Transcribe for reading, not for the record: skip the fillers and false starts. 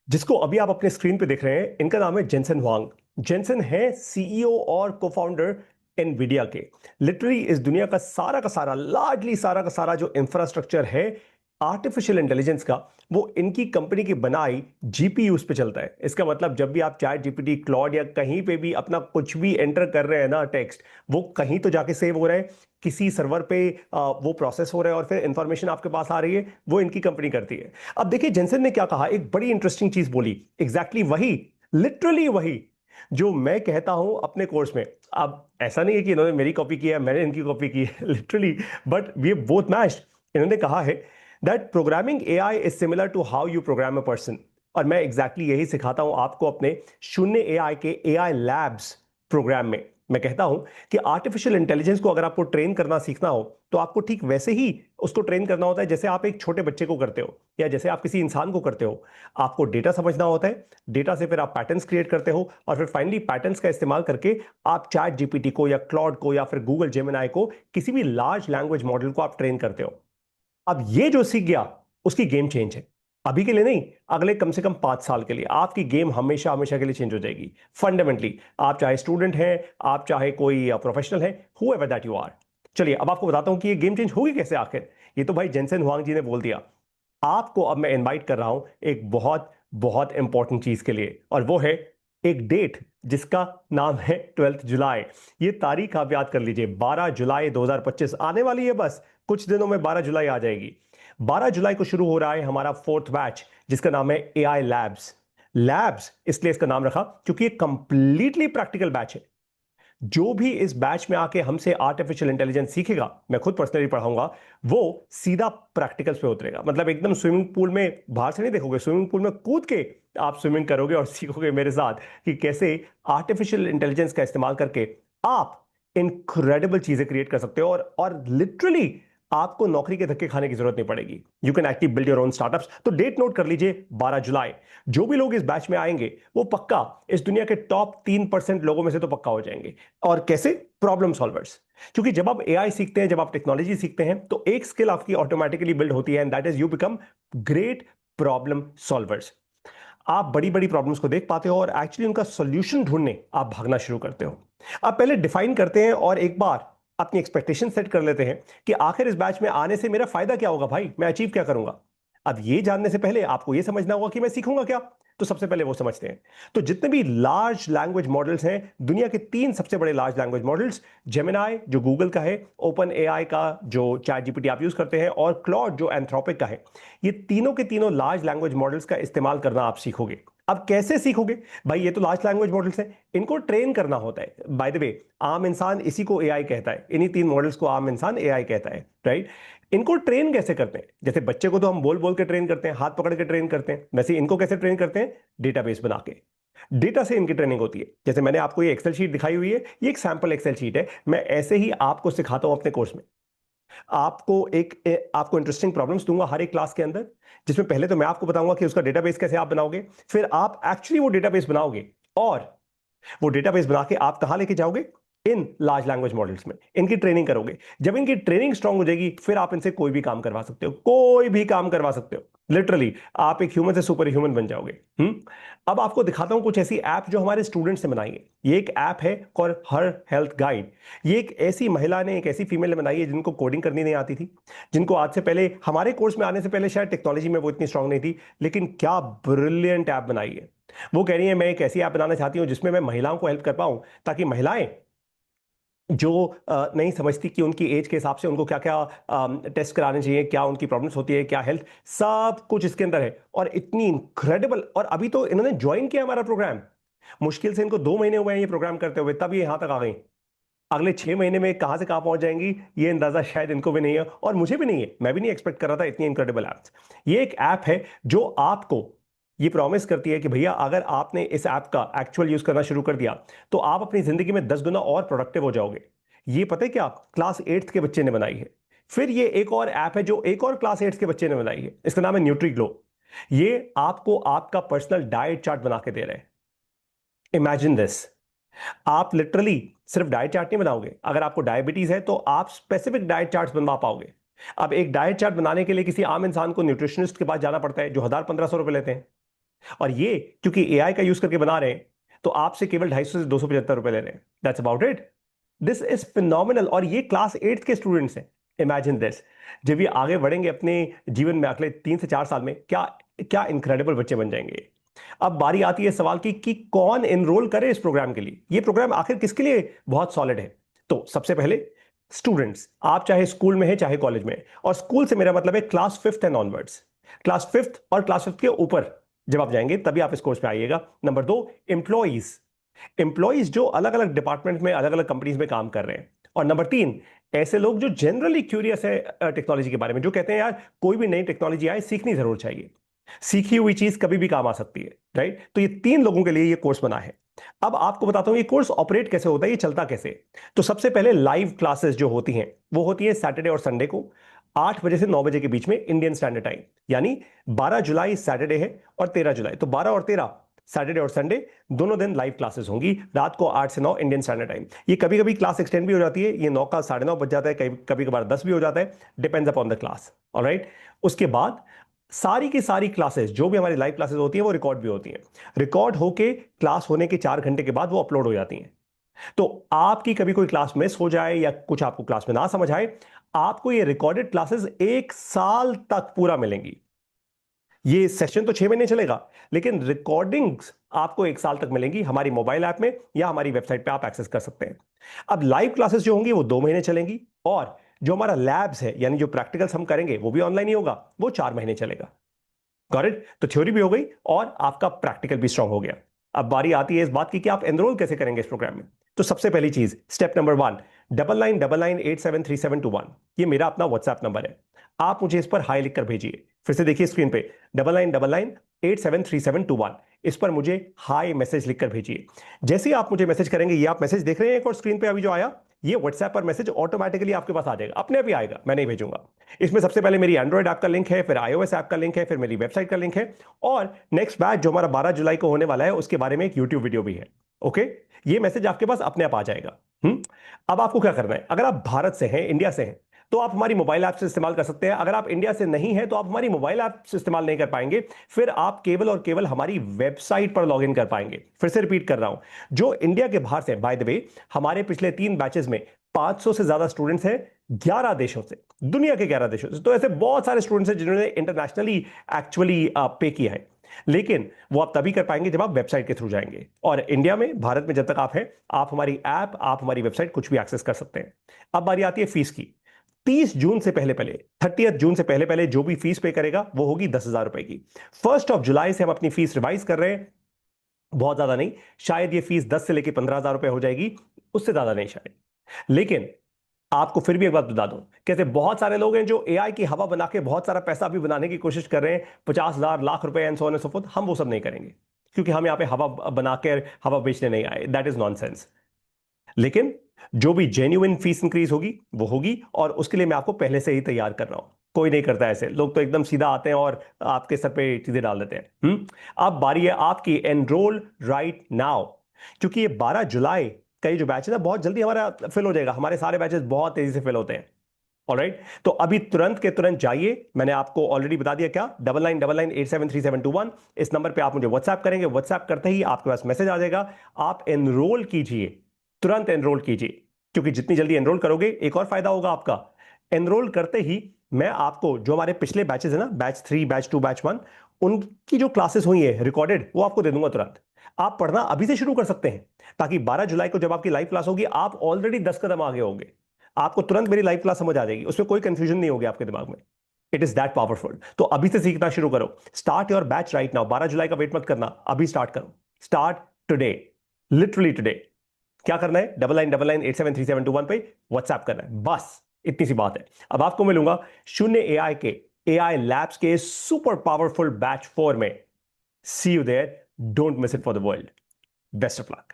जिसको अभी आप अपने स्क्रीन पे देख रहे हैं, इनका नाम है जेनसन हुआंग। जेनसन है सीईओ और को फाउंडर एनवीडिया के। लिटरली इस दुनिया का सारा लार्जली सारा का सारा जो इंफ्रास्ट्रक्चर है आर्टिफिशियल इंटेलिजेंस का, वो इनकी कंपनी की बनाई जीपीयूज पे चलता है। इसका मतलब जब भी आप चैट जीपीटी, क्लॉड या कहीं पे भी अपना कुछ भी एंटर कर रहे हैं ना टेक्स्ट, वो कहीं तो जाके सेव हो रहा है, किसी सर्वर पे वो प्रोसेस हो रहा है और फिर इंफॉर्मेशन आपके पास आ रही है, वो इनकी कंपनी करती है। अब देखिए जेंसन ने क्या कहा, एक बड़ी इंटरेस्टिंग चीज बोली, एग्जैक्टली वही, लिटरली वही जो मैं कहता हूं अपने कोर्स में। अब ऐसा नहीं है कि इन्होंने मेरी कॉपी की है, मैंने इनकी कॉपी की है literally, but we both matched. इन्होंने कहा है that programming AI is similar to how you program a person. और मैं एग्जैक्टली यही सिखाता हूं आपको अपने शून्य एआई के एआई लैब्स प्रोग्राम में। मैं कहता हूं कि आर्टिफिशियल इंटेलिजेंस को अगर आपको ट्रेन करना सीखना हो तो आपको ठीक वैसे ही उसको ट्रेन करना होता है जैसे आप एक छोटे बच्चे को करते हो या जैसे आप किसी इंसान को करते हो। आपको डेटा समझना होता है, डेटा से फिर आप पैटर्न्स क्रिएट करते हो और फिर फाइनली पैटर्न्स का इस्तेमाल करके आप चैट जीपीटी को या क्लॉड को या फिर गूगल जेमिनाई को, किसी भी लार्ज लैंग्वेज मॉडल को आप ट्रेन करते हो। अब ये जो सीख गया उसकी गेम चेंज है। अभी के लिए नहीं, अगले कम से कम 5 साल के लिए आपकी गेम हमेशा हमेशा के लिए चेंज हो जाएगी फंडामेंटली। आप चाहे स्टूडेंट हैं, आप चाहे कोई प्रोफेशनल है, हुएवर दैट यू आर। चलिए अब आपको बताता हूं कि ये गेम चेंज होगी कैसे आखिर। ये तो भाई जेनसन हुआंग जी ने बोल दिया। आपको अब मैं इनवाइट कर रहा हूं एक बहुत बहुत इंपॉर्टेंट चीज के लिए, और वो है एक डेट जिसका नाम है 12 जुलाई। ये तारीख आप याद कर लीजिए, 12 जुलाई 2025 आने वाली है, बस कुछ दिनों में 12 जुलाई आ जाएगी। 12 जुलाई को शुरू हो रहा है हमारा फोर्थ बैच जिसका नाम है एआई लैब्स। लैब्स इसलिए इसका नाम रखा क्योंकि ये कंप्लीटली प्रैक्टिकल बैच है। जो भी इस बैच में आके हमसे आर्टिफिशियल इंटेलिजेंस सीखेगा, मैं खुद पर्सनली पढ़ाऊंगा, वो सीधा प्रैक्टिकल्स पे उतरेगा। मतलब एकदम स्विमिंग पूल में बाहर से नहीं देखोगे, स्विमिंग पूल में कूद के आप स्विमिंग करोगे और सीखोगे मेरे साथ कि कैसे आर्टिफिशियल इंटेलिजेंस का इस्तेमाल करके आप इनक्रेडिबल चीजें क्रिएट कर सकते हो। और लिटरली आपको नौकरी के धक्के खाने की जरूरत नहीं पड़ेगी। You can active build your own startups. तो डेट नोट कर लीजिए, 12 जुलाई। जो भी लोग इस बैच में आएंगे वो पक्का इस दुनिया के टॉप 3% लोगों में से तो पक्का हो जाएंगे। और कैसे? Problem solvers. क्योंकि जब आप एआई सीखते हैं, जब आप टेक्नोलॉजी सीखते हैं, तो एक स्किल आपकी ऑटोमेटिकली बिल्ड होती है, and that is you become great problem solvers. आप बड़ी बड़ी प्रॉब्लम्स को देख पाते हो और एक्चुअली उनका सॉल्यूशन ढूंढने आप भागना शुरू करते हो। आप पहले डिफाइन करते हैं और एक बार अपनी एक्सपेक्टेशन सेट कर लेते हैं कि आखिर इस बैच में आने से मेरा फायदा क्या होगा, भाई मैं अचीव क्या करूंगा। अब ये जानने से पहले आपको ये समझना होगा कि मैं सीखूंगा क्या। तो सबसे पहले वो समझते हैं। तो जितने भी लार्ज लैंग्वेज मॉडल्स हैं, दुनिया के 3 सबसे बड़े लार्ज लैंग्वेज मॉडल्स, जेमिनाई जो गूगल का है, ओपन एआई का जो चैट जीपीटी आप यूज करते हैं, और क्लॉड जो एंथ्रोपिक का है, ये तीनों के तीनों लार्ज लैंग्वेज मॉडल्स का इस्तेमाल करना आप सीखोगे। अब कैसे सीखोगे? भाई ये तो लार्ज लैंग्वेज मॉडल्स हैं, इनको ट्रेन करना होता है। बाय द वे, आम इंसान इसी को एआई कहता है, इन्हीं 3 मॉडल्स को आम इंसान एआई कहता है, राइट। इनको ट्रेन कैसे करते हैं? जैसे बच्चे को तो हम बोल बोल के ट्रेन करते हैं, हाथ पकड़ के ट्रेन करते हैं, वैसे इनको कैसे ट्रेन करते हैं? डेटाबेस बना के। डेटा से इनकी ट्रेनिंग होती है। जैसे मैंने आपको ये एक्सेल शीट दिखाई हुई है, ये एक सैंपल एक्सेल शीट है। मैं ऐसे ही आपको सिखाता हूं अपने कोर्स में। आपको इंटरेस्टिंग प्रॉब्लम्स दूंगा हर एक क्लास के अंदर, जिसमें पहले तो मैं आपको बताऊंगा कि उसका डेटाबेस कैसे आप बनाओगे, फिर आप एक्चुअली वो डेटाबेस बनाओगे, और वो डेटाबेस बना के आप कहां लेके जाओगे? इन लार्ज लैंग्वेज मॉडल्स में इनकी ट्रेनिंग करोगे। जब इनकी ट्रेनिंग स्ट्रांग हो जाएगी, फिर आप इनसे कोई भी काम करवा सकते हो, कोई भी काम करवा सकते हो। लिटरली आप एक ह्यूमन से सुपर ह्यूमन बन जाओगे। अब आपको दिखाता हूं कुछ ऐसी ऐप जो हमारे स्टूडेंट्स ने बनाई है। ये एक ऐप है कॉल हर हेल्थ गाइड। ये एक ऐसी महिला ने, एक ऐसी फीमेल ने बनाई है जिनको कोडिंग करनी नहीं आती थी, जिनको आज से पहले, हमारे कोर्स में आने से पहले शायद टेक्नोलॉजी में वो इतनी स्ट्रांग नहीं थी, लेकिन क्या ब्रिलियंट ऐप बनाई है। वो कह रही है मैं एक ऐसी ऐप बनाना चाहती हूं जिसमें मैं महिलाओं को हेल्प कर पाऊं, ताकि महिलाएं जो नहीं समझती कि उनकी एज के हिसाब से उनको क्या क्या टेस्ट कराने चाहिए, क्या उनकी प्रॉब्लम्स होती है, क्या हेल्थ, सब कुछ इसके अंदर है। और इतनी इनक्रेडिबल, और अभी तो इन्होंने ज्वाइन किया हमारा प्रोग्राम। मुश्किल से इनको 2 महीने हुए हैं ये प्रोग्राम करते हुए, तब ये यहां तक आ गई। अगले 6 महीने में कहां से कहां पहुंच जाएंगी, ये अंदाजा शायद इनको भी नहीं है और मुझे भी नहीं है। मैं भी नहीं एक्सपेक्ट कर रहा था इतनी इनक्रेडिबल ऐप्स। ये एक ऐप है जो आपको ये प्रॉमिस करती है कि भैया अगर आपने इस ऐप का एक्चुअल यूज करना शुरू कर दिया, तो आप अपनी जिंदगी में 10 गुना और प्रोडक्टिव हो जाओगे। ये पता है क्या? क्लास 8th के बच्चे ने बनाई है। फिर ये एक और ऐप है जो एक और क्लास 8th के बच्चे ने बनाई है, इसका नाम है न्यूट्री ग्लो। ये आपको आपका पर्सनल डाइट चार्ट बना के दे रहे हैं। Imagine this. आप लिटरली सिर्फ डाइट चार्ट नहीं बनाओगे, अगर आपको डायबिटीज है तो आप स्पेसिफिक डाइट चार्ट बनवा पाओगे। अब एक डाइट चार्ट बनाने के लिए किसी आम इंसान को न्यूट्रिशनिस्ट के पास जाना पड़ता है जो 1000-1500 रुपए लेते हैं। और ये क्योंकि एआई का यूज करके बना रहे हैं, तो आपसे केवल 250 से 275 रुपए ले रहे हैं। That's about it. This is phenomenal. और ये क्लास 8th के स्टूडेंट्स हैं। Imagine this. जब ये आगे बढ़ेंगे अपने जीवन में अगले 3 से 4 साल में, क्या क्या इनक्रेडिबल बच्चे बन जाएंगे। अब बारी आती है सवाल की कि कौन एनरोल करे इस प्रोग्राम के लिए। ये प्रोग्राम आखिर किसके लिए बहुत सॉलिड है। तो सबसे पहले स्टूडेंट्स, आप चाहे स्कूल में है चाहे कॉलेज में, और स्कूल से मेरा मतलब है class 5th and onwards. Class 5th और क्लास 5th के ऊपर जब आप जाएंगे तभी आप इस कोर्स पे आइएगा। Number 2, employees. एम्प्लॉइज जो अलग अलग डिपार्टमेंट में अलग अलग कंपनीज में काम कर रहे हैं। और नंबर 3, ऐसे लोग जो जनरली क्यूरियस है टेक्नोलॉजी के बारे में, जो कहते हैं यार कोई भी नई टेक्नोलॉजी आए सीखनी जरूर चाहिए, सीखी हुई चीज कभी भी काम आ सकती है, राइट। तो ये 3 लोगों के लिए ये कोर्स बना है। अब आपको बताता हूं ये कोर्स ऑपरेट कैसे होता है, ये चलता कैसे। तो सबसे पहले लाइव क्लासेस जो होती हैं वो होती है सैटरडे और संडे को 8 बजे से 9 बजे के बीच में इंडियन स्टैंडर्ड टाइम। यानी 12 जुलाई सैटरडे है और 13 जुलाई, तो 12 और 13 सैटरडे और संडे दोनों दिन लाइव क्लासेस होंगी रात को 8 से 9 इंडियन स्टैंडर्ड टाइम। ये कभी कभी क्लास एक्सटेंड भी हो जाती है, ये 9 का 9:30 बज जाता है, कभी कभार 10 भी हो जाता है, depends upon the class. Alright. उसके बाद सारी की सारी क्लासेस जो भी हमारी लाइव क्लासेस होती हैं वो रिकॉर्ड भी होती हैं। रिकॉर्ड होके क्लास होने के 4 घंटे के बाद वो अपलोड हो जाती हैं। तो आपकी कभी कोई क्लास मिस हो जाए या कुछ आपको क्लास में ना समझ आए, आपको ये रिकॉर्डेड क्लासेस 1 साल तक पूरा मिलेंगी। ये सेशन तो 6 महीने चलेगा, लेकिन रिकॉर्डिंग्स आपको 1 साल तक मिलेंगी हमारी मोबाइल ऐप में या हमारी वेबसाइट पे आप एक्सेस कर सकते हैं। अब लाइव क्लासेस जो होंगी वो 2 महीने चलेंगी, और जो हमारा लैब्स है यानी जो प्रैक्टिकल्स हम करेंगे वो भी ऑनलाइन ही होगा, वो 4 महीने चलेगा। Got it. तो थ्योरी भी हो गई और आपका प्रैक्टिकल भी स्ट्रांग हो गया। अब बारी आती है इस बात की कि आप एनरोल कैसे करेंगे इस प्रोग्राम में। तो सबसे पहली चीज, स्टेप नंबर 1, 9999873721, ये मेरा अपना व्हाट्सएप नंबर है। आप मुझे इस पर हाई लिखकर भेजिए। फिर से देखिए स्क्रीन पे, 9999873721, इस पर मुझे हाई मैसेज लिखकर भेजिए। जैसे ही आप मुझे मैसेज करेंगे, ये आप मैसेज देख रहे हैं एक और स्क्रीन पे अभी जो आया, ये व्हाट्सएप पर मैसेज ऑटोमेटिकली आपके पास आ जाएगा, अपने आप ही आएगा, मैं नहीं भेजूंगा। इसमें सबसे पहले मेरी एंड्रॉइड ऐप का लिंक है, फिर iOS ऐप का लिंक है, फिर मेरी वेबसाइट का लिंक है, और नेक्स्ट बैच जो हमारा 12 जुलाई को होने वाला है उसके बारे में एक यूट्यूब वीडियो भी है। ओके। ये मैसेज आपके पास अपने आप आ जाएगा। अब आपको क्या करना है, अगर आप भारत से हैं, इंडिया से हैं, तो आप हमारी मोबाइल ऐप से इस्तेमाल कर सकते हैं। अगर आप इंडिया से नहीं हैं तो आप हमारी मोबाइल ऐप से इस्तेमाल नहीं कर पाएंगे, फिर आप केवल और केवल हमारी वेबसाइट पर लॉगिन कर पाएंगे। फिर से रिपीट कर रहा हूं, जो इंडिया के बाहर से, बाय द वे हमारे पिछले 3 बैचेस में 500 से ज्यादा स्टूडेंट्स हैं 11 देशों से, दुनिया के 11 देशों से। तो ऐसे बहुत सारे स्टूडेंट्स हैं जिन्होंने इंटरनेशनली एक्चुअली पे किया है, लेकिन वो आप तभी कर पाएंगे जब आप वेबसाइट के थ्रू जाएंगे। और इंडिया में, भारत में जब तक आप हैं, आप हमारी ऐप, आप हमारी वेबसाइट कुछ भी एक्सेस कर सकते हैं। अब बारी आती है फीस की। 30 जून से पहले पहले, 30 जून से पहले पहले जो भी फीस पे करेगा वो होगी 10,000 रुपए की। 1 जुलाई से हम अपनी फीस रिवाइज कर रहे हैं, बहुत ज्यादा नहीं, शायद ये फीस 10 से लेकर 15,000 रुपए हो जाएगी, उससे ज्यादा नहीं शायद। लेकिन आपको फिर भी एक बात बता दूं, कैसे बहुत सारे लोग हैं जो एआई की हवा बना के बहुत सारा पैसा भी बनाने की कोशिश कर रहे हैं, 50,000 लाख रुपए and so on and so fourth. हम वो सब नहीं करेंगे, क्योंकि हम यहां पे हवा बनाकर हवा बेचने नहीं आए, दैट इज नॉनसेंस। लेकिन जो भी जेन्युइन फीस इंक्रीज होगी वो होगी, और उसके लिए मैं आपको पहले से ही तैयार कर रहा हूं। कोई नहीं करता ऐसे, लोग तो एकदम सीधा आते हैं और आपके सर पे चीजें डाल देते हैं। अब बारी है आपकी, एनरोल राइट नाउ, क्योंकि ये 12 जुलाई का ये जो बैच है ना, बहुत जल्दी हमारा फिल हो जाएगा। हमारे सारे बैचेस बहुत तेजी से फिल होते हैं। ऑलराइट, तो अभी तुरंत के तुरंत जाइए। मैंने आपको ऑलरेडी बता दिया क्या, 9999873721, इस नंबर पे आप मुझे व्हाट्सएप करेंगे। व्हाट्सएप करते ही आपके पास मैसेज आ जाएगा, आप एनरोल कीजिए, तुरंत एनरोल कीजिए, क्योंकि जितनी जल्दी एनरोल करोगे एक और फायदा होगा आपका। एनरोल करते ही मैं आपको जो हमारे पिछले बैचेस है ना, बैच 3, बैच 2, बैच 1, उनकी जो क्लासेस हुई है रिकॉर्डेड, वो आपको दे दूंगा तुरंत। आप पढ़ना अभी से शुरू कर सकते हैं, ताकि 12 जुलाई को जब आपकी लाइव क्लास होगी आप ऑलरेडी 10 कदम आगे होंगे। आपको तुरंत मेरी लाइव क्लास समझ आ जाएगी, उसमें कोई कंफ्यूजन नहीं होगी आपके दिमाग में। It is that powerful. तो अभी से सीखना शुरू करो, start your batch right now. 12 जुलाई का वेट मत करना, अभी स्टार्ट करो, स्टार्ट टुडे, लिटरली टुडे। क्या करना है, 9999873721 पे व्हाट्सएप करना है, बस इतनी सी बात है। अब आपको मिलूंगा शून्य एआई के, एआई लैब्स के सुपर पावरफुल बैच 4 में। See you there, don't miss it for the world. Best of luck.